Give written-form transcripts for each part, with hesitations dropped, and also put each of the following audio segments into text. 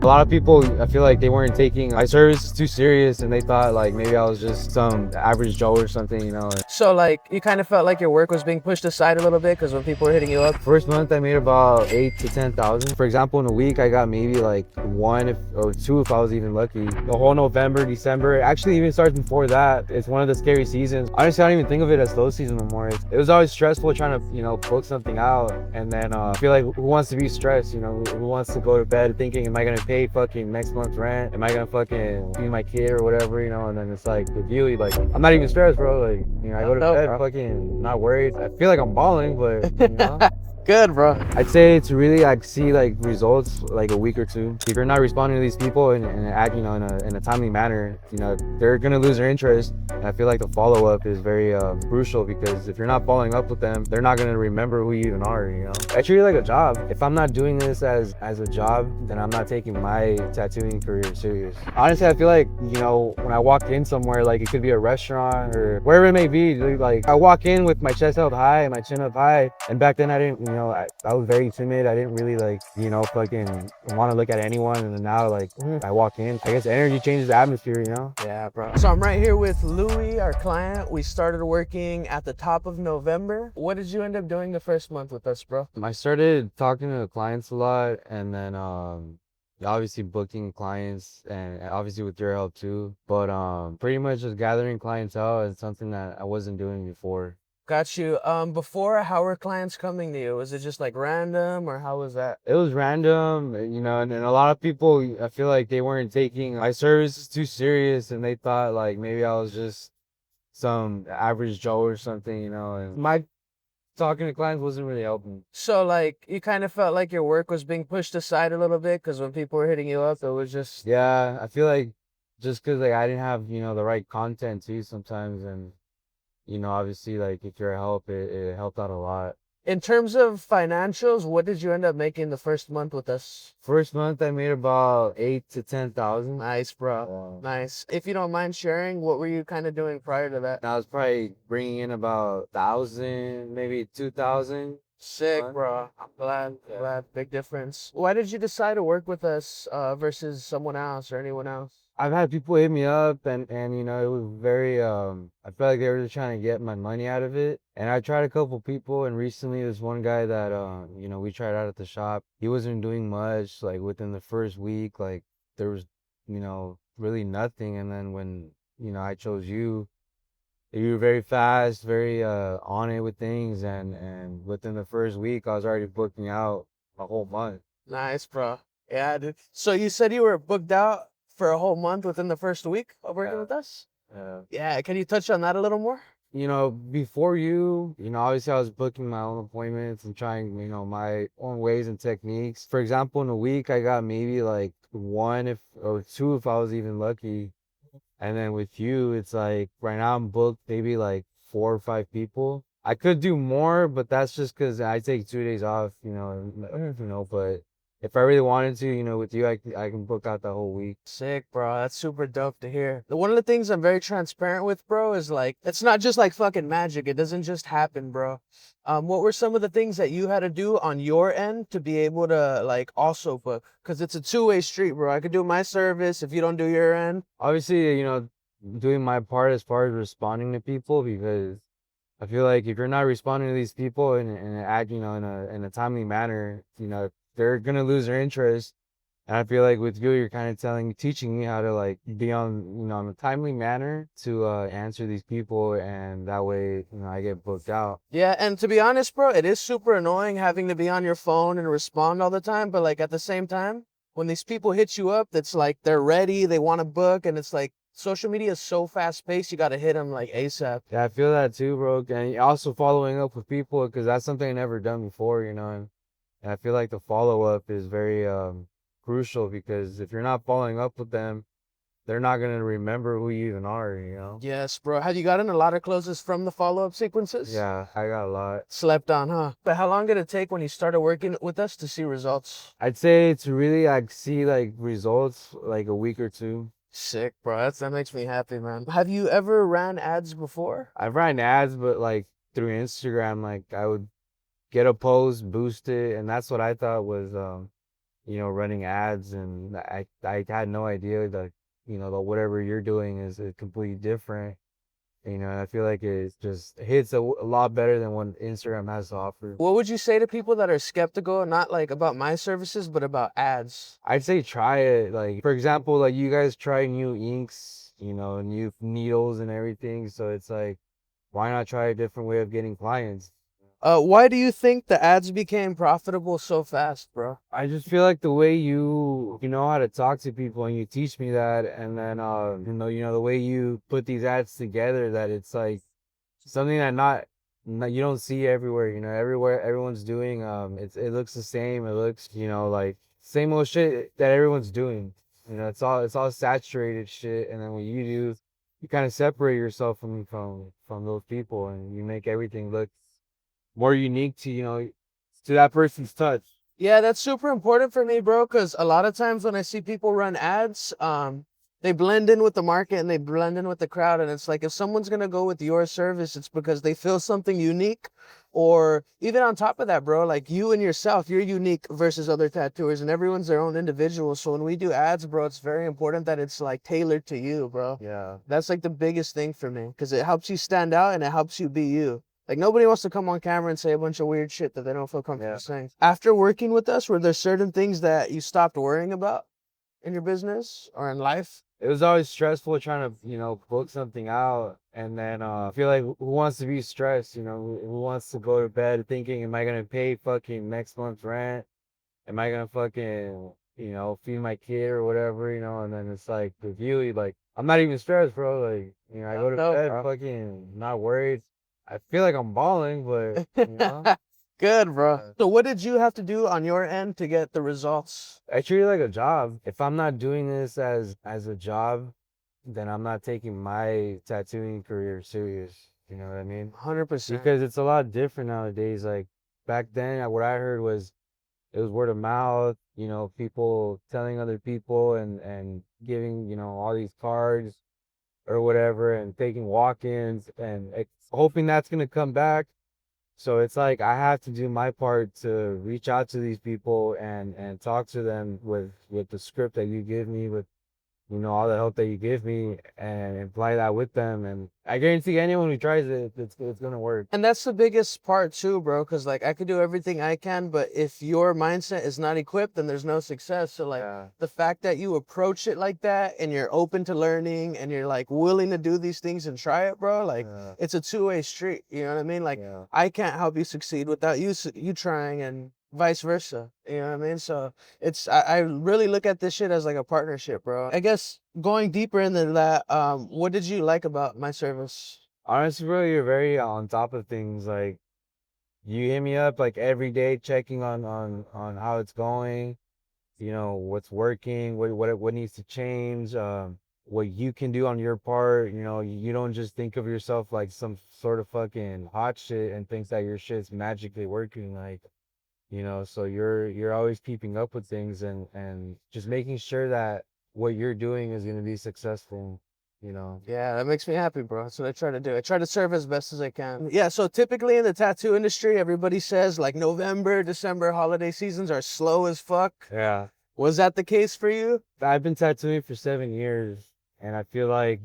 A lot of people, I feel like they weren't taking my services too serious, and they thought like maybe I was just some average Joe or something, you know. So like you kind of felt like your work was being pushed aside a little bit because when people were hitting you up. First month I made about 8 to 10,000. For example, in a week I got maybe like one or two if I was even lucky. The whole November, December, actually even starts before that. It's one of the scary seasons. Honestly, I don't even think of it as slow season no more. It was always stressful trying to, book something out. And then I feel like who wants to be stressed, who wants to go to bed thinking, am I gonna pay fucking next month's rent? Am I gonna fucking feed my kid or whatever, And then it's like with you, like I'm not even stressed, bro. Like, I go to bed fucking not worried. I feel like I'm balling, but Good, bro. I'd say it's really like see like results like a week or two. If you're not responding to these people and act, in a timely manner, they're gonna lose their interest. And I feel like the follow up is very crucial, because if you're not following up with them, they're not gonna remember who you even are. I treat it like a job. If I'm not doing this as a job, then I'm not taking my tattooing career serious. Honestly, I feel like when I walk in somewhere, like it could be a restaurant or wherever it may be, like I walk in with my chest held high and my chin up high, and back then I didn't, I was very timid. I didn't really like, fucking want to look at anyone. And then now, like, I walk in, I guess energy changes the atmosphere. Yeah, bro. So I'm right here with Louie, our client. We started working at the top of November. What did you end up doing the first month with us, bro? I started talking to the clients a lot, and then obviously booking clients, and obviously with your help too. But pretty much just gathering clientele is something that I wasn't doing before. Got you. Before, how were clients coming to you? Was it just like random, or how was that? It was random, and a lot of people, I feel like they weren't taking my services too serious, and they thought like maybe I was just some average Joe or something. And my talking to clients wasn't really helping. So like you kind of felt like your work was being pushed aside a little bit because when people were hitting you up, it was just. Yeah, I feel like just because like I didn't have the right content too sometimes, and obviously like if you're a help, it helped out a lot. In terms of financials, what did you end up making the first month with us? First month I made about 8 to 10,000. Nice, bro. Nice. If you don't mind sharing, what were you kind of doing prior to that? I was probably bringing in about 1,000, maybe 2,000. Sick, bro. I'm glad. Glad. Big difference. Why did you decide to work with us versus someone else or anyone else? I've had people hit me up, and it was very I felt like they were just trying to get my money out of it. And I tried a couple people, and recently there's one guy that we tried out at the shop. He wasn't doing much. Like within the first week, like there was really nothing. And then when I chose you, you were very fast, very on it with things, and within the first week I was already booking out a whole month. Nice, bro. Yeah, dude. So you said you were booked out for a whole month within the first week of working with us? Yeah. Yeah, can you touch on that a little more? Before you, obviously I was booking my own appointments and trying, my own ways and techniques. For example, in a week, I got maybe like one or two if I was even lucky. And then with you, it's like right now I'm booked maybe like 4 or 5 people. I could do more, but that's just because I take 2 days off, but if I really wanted to, with you, I can book out the whole week. Sick, bro. That's super dope to hear. One of the things I'm very transparent with, bro, is like, it's not just like fucking magic. It doesn't just happen, bro. What were some of the things that you had to do on your end to be able to like also book? Because it's a two-way street, bro. I could do my service if you don't do your end. Obviously, doing my part as far as responding to people, because I feel like if you're not responding to these people and act, in a timely manner, they're gonna lose their interest. And I feel like with you, you're kind of teaching me how to like be on a timely manner to answer these people, and that way, I get booked out. Yeah, and to be honest, bro, it is super annoying having to be on your phone and respond all the time. But like at the same time, when these people hit you up, that's like they're ready, they want to book, and it's like social media is so fast paced, you got to hit them like ASAP. Yeah, I feel that too, bro. And also following up with people, because that's something I never done before, and I feel like the follow up is very crucial, because if you're not following up with them, they're not gonna remember who you even are. Yes, bro. Have you gotten a lot of closes from the follow up sequences? Yeah, I got a lot. Slept on, huh? But how long did it take when you started working with us to see results? I'd say it's really like see like results like a week or two. Sick, bro. That makes me happy, man. Have you ever ran ads before? I've ran ads, but like through Instagram, like I would get a post, boost it, and that's what I thought was running ads, and I had no idea that, that whatever you're doing is completely different. And I feel like it just hits a lot better than what Instagram has to offer. What would you say to people that are skeptical, not like about my services, but about ads? I'd say try it. Like, for example, like you guys try new inks, new needles and everything. So it's like, why not try a different way of getting clients? Why do you think the ads became profitable so fast, bro? I just feel like the way you know how to talk to people, and you teach me that, and then the way you put these ads together, that it's like something that not you don't see everywhere. Everywhere everyone's doing, it looks the same. It looks, like same old shit that everyone's doing. It's all saturated shit, and then what you do, you kind of separate yourself from those people, and you make everything look more unique to that person's touch. Yeah, that's super important for me, bro, because a lot of times when I see people run ads, they blend in with the market and they blend in with the crowd. And it's like if someone's gonna go with your service, it's because they feel something unique. Or even on top of that, bro, like you and yourself, you're unique versus other tattooers, and everyone's their own individual. So when we do ads, bro, it's very important that it's like tailored to you, bro. Yeah. That's like the biggest thing for me because it helps you stand out and it helps you be you. Like nobody wants to come on camera and say a bunch of weird shit that they don't feel comfortable saying. After working with us, were there certain things that you stopped worrying about in your business or in life? It was always stressful trying to, book something out. And then I feel like, who wants to be stressed? Who wants to go to bed thinking, am I gonna pay fucking next month's rent? Am I gonna fucking, feed my kid or whatever? And then it's like with you, like, I'm not even stressed, bro. Like, I go to No, bed bro. fucking not worried. I feel like I'm balling, but Good, bro. So what did you have to do on your end to get the results? I treat it like a job. If I'm not doing this as a job, then I'm not taking my tattooing career serious. You know what I mean? 100%. Because it's a lot different nowadays. Like back then, what I heard was it was word of mouth. People telling other people, and giving all these cards or whatever, and taking walk-ins, and hoping that's gonna come back. So it's like I have to do my part to reach out to these people, and talk to them with the script that you give me, with all the help that you give me, and apply that with them. And I guarantee anyone who tries it, it's gonna work. And that's the biggest part too, bro. Cause like I could do everything I can, but if your mindset is not equipped, then there's no success. So like Yeah. the fact that you approach it like that and you're open to learning and you're like willing to do these things and try it, bro, like Yeah. it's a two-way street. You know what I mean? Like Yeah. I can't help you succeed without you trying, and vice versa. You know what I mean? So I really look at this shit as like a partnership, bro. I guess going deeper into that, what did you like about my service? Honestly, bro, you're very on top of things. Like, you hit me up like every day, checking on how it's going, what's working, what needs to change, what you can do on your part. You don't just think of yourself like some sort of fucking hot shit and thinks that your shit's magically working. Like, so you're always keeping up with things, and just making sure that what you're doing is gonna be successful. Yeah, that makes me happy, bro. That's what I try to do. I try to serve as best as I can. Yeah, so typically in the tattoo industry, everybody says like November, December holiday seasons are slow as fuck. Yeah. Was that the case for you? I've been tattooing for 7 years, and I feel like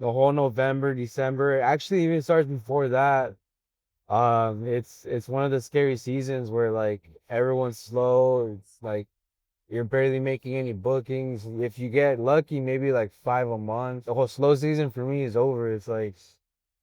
the whole November, December, actually even starts before that. It's one of the scary seasons where like everyone's slow. It's like you're barely making any bookings. If you get lucky, maybe like 5 a month. The whole slow season for me is over. It's like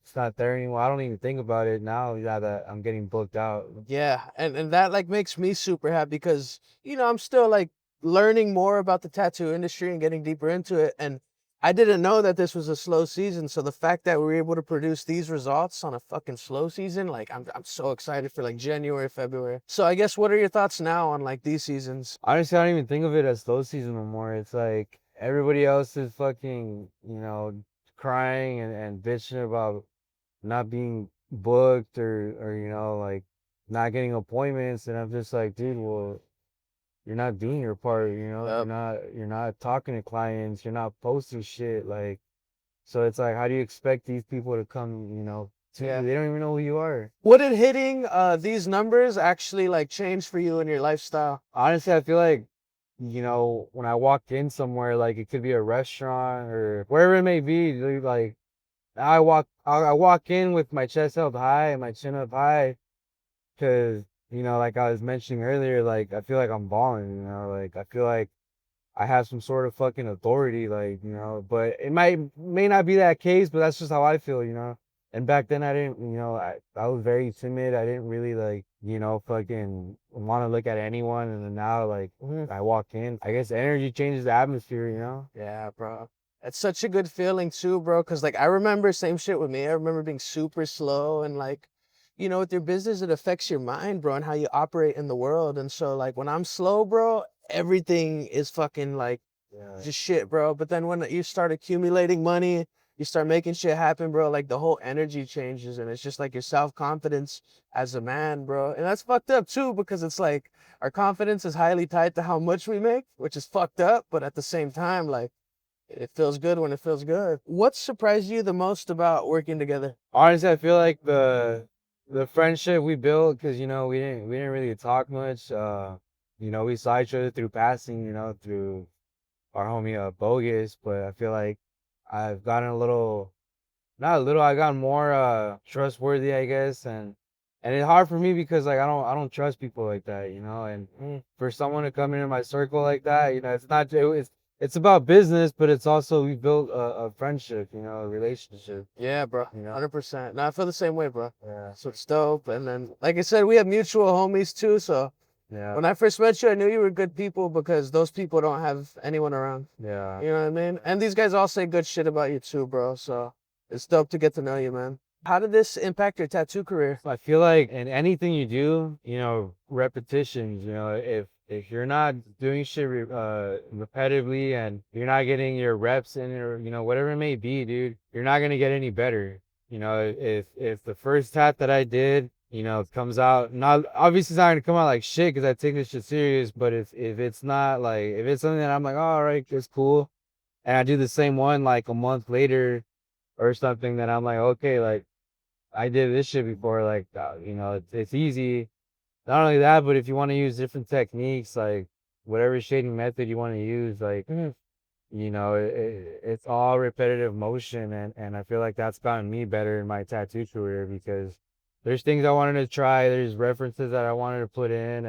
it's not there anymore. I don't even think about it now, yeah, that I'm getting booked out. Yeah, and that like makes me super happy because I'm still like learning more about the tattoo industry and getting deeper into it, and I didn't know that this was a slow season. So the fact that we were able to produce these results on a fucking slow season, like I'm so excited for like January, February. So I guess what are your thoughts now on like these seasons? Honestly, I don't even think of it as slow season no more. It's like everybody else is fucking, crying and bitching about not being booked, or like not getting appointments. And I'm just like, dude, well, you're not doing your part. Yep. You're not talking to clients. You're not posting shit. Like, so it's like, how do you expect these people to come, Yeah. They don't even know who you are. What did hitting these numbers actually like change for you in your lifestyle? Honestly, I feel like, when I walk in somewhere, like it could be a restaurant or wherever it may be, dude, like I walk in with my chest held high and my chin up high, because like I was mentioning earlier, like I feel like I'm balling, like I feel like I have some sort of fucking authority, like, but it may not be that case, but that's just how I feel. And back then I didn't, I was very timid. I didn't really like, fucking want to look at anyone. And then now, like, I walk in, I guess energy changes the atmosphere. Yeah, bro. It's such a good feeling too, bro. Cause like I remember same shit with me. I remember being super slow and like, with your business, it affects your mind, bro, and how you operate in the world. And so like when I'm slow, bro, everything is fucking like Yeah. just shit, bro. But then when you start accumulating money, you start making shit happen, bro, like the whole energy changes and it's just like your self-confidence as a man, bro. And that's fucked up too, because it's like our confidence is highly tied to how much we make, which is fucked up, but at the same time, like it feels good when it feels good. What surprised you the most about working together? Honestly, I feel like the friendship we built, because we didn't really talk much. We saw each other through passing, through our homie Bogus, but I feel like I've gotten a little, not a little, I got more trustworthy, I guess, and it's hard for me because like I don't trust people like that, and for someone to come into my circle like that, it's not it's about business, but it's also we built a friendship, a relationship, Yeah, bro. you know. 100%. No, I feel the same way, bro. Yeah, So it's dope. And then, like I said, we have mutual homies too. So yeah, when I first met you, I knew you were good people because those people don't have anyone around. yeah. You know what I mean? And these guys all say good shit about you too, bro. So it's dope to get to know you, man. How did this impact your tattoo career? I feel like in anything you do, repetitions, if you're not doing shit repetitively and you're not getting your reps in, or whatever it may be, dude, you're not gonna get any better. If the first tat that I did, comes out, not obviously it's not gonna come out like shit because I take this shit serious, but if it's not like, if it's something that I'm like, all right, it's cool, and I do the same one like a month later or something, then I'm like, okay, like I did this shit before, like, it's easy. Not only that, but if you want to use different techniques, like whatever shading method you want to use, like, it's all repetitive motion. And I feel like that's gotten me better in my tattoo career, because there's things I wanted to try, there's references that I wanted to put in,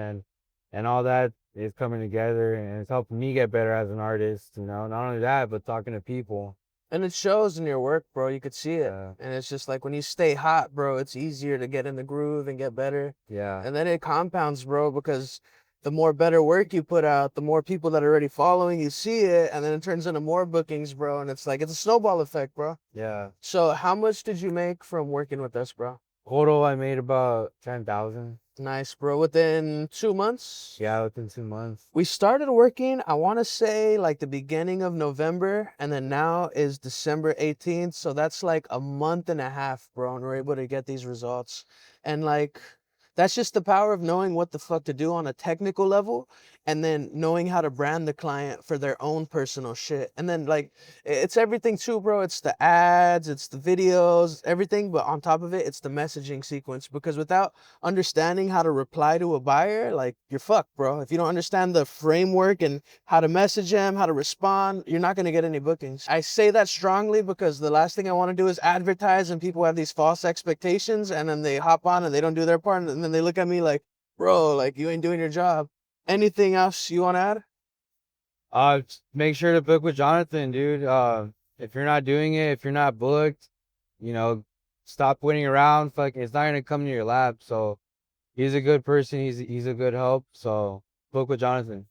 and all that is coming together, and it's helping me get better as an artist, not only that, but talking to people. And it shows in your work, bro. You could see it. Yeah. And it's just like when you stay hot, bro, it's easier to get in the groove and get better. Yeah. And then it compounds, bro, because the more better work you put out, the more people that are already following you see it, and then it turns into more bookings, bro. And it's like it's a snowball effect, bro. Yeah. So how much did you make from working with us, bro? Total, I made about 10,000. Nice, bro. Within 2 months? Yeah, within 2 months. We started working, I want to say like the beginning of November, and then now is December 18th. So that's like a month and a half, bro. And we're able to get these results. And like, that's just the power of knowing what the fuck to do on a technical level, and then knowing how to brand the client for their own personal shit. And then like, it's everything too, bro. It's the ads, it's the videos, everything. But on top of it, it's the messaging sequence, because without understanding how to reply to a buyer, like you're fucked, bro. If you don't understand the framework and how to message them, how to respond, you're not going to get any bookings. I say that strongly because the last thing I want to do is advertise and people have these false expectations, and then they hop on and they don't do their part, and then they look at me like, bro, like you ain't doing your job. Anything else you want to add? Make sure to book with Jonathan, dude. If you're not doing it, if you're not booked, you know, stop waiting around. Fuck, it's not gonna come to your lap. So he's a good person. He's a good help. So book with Jonathan.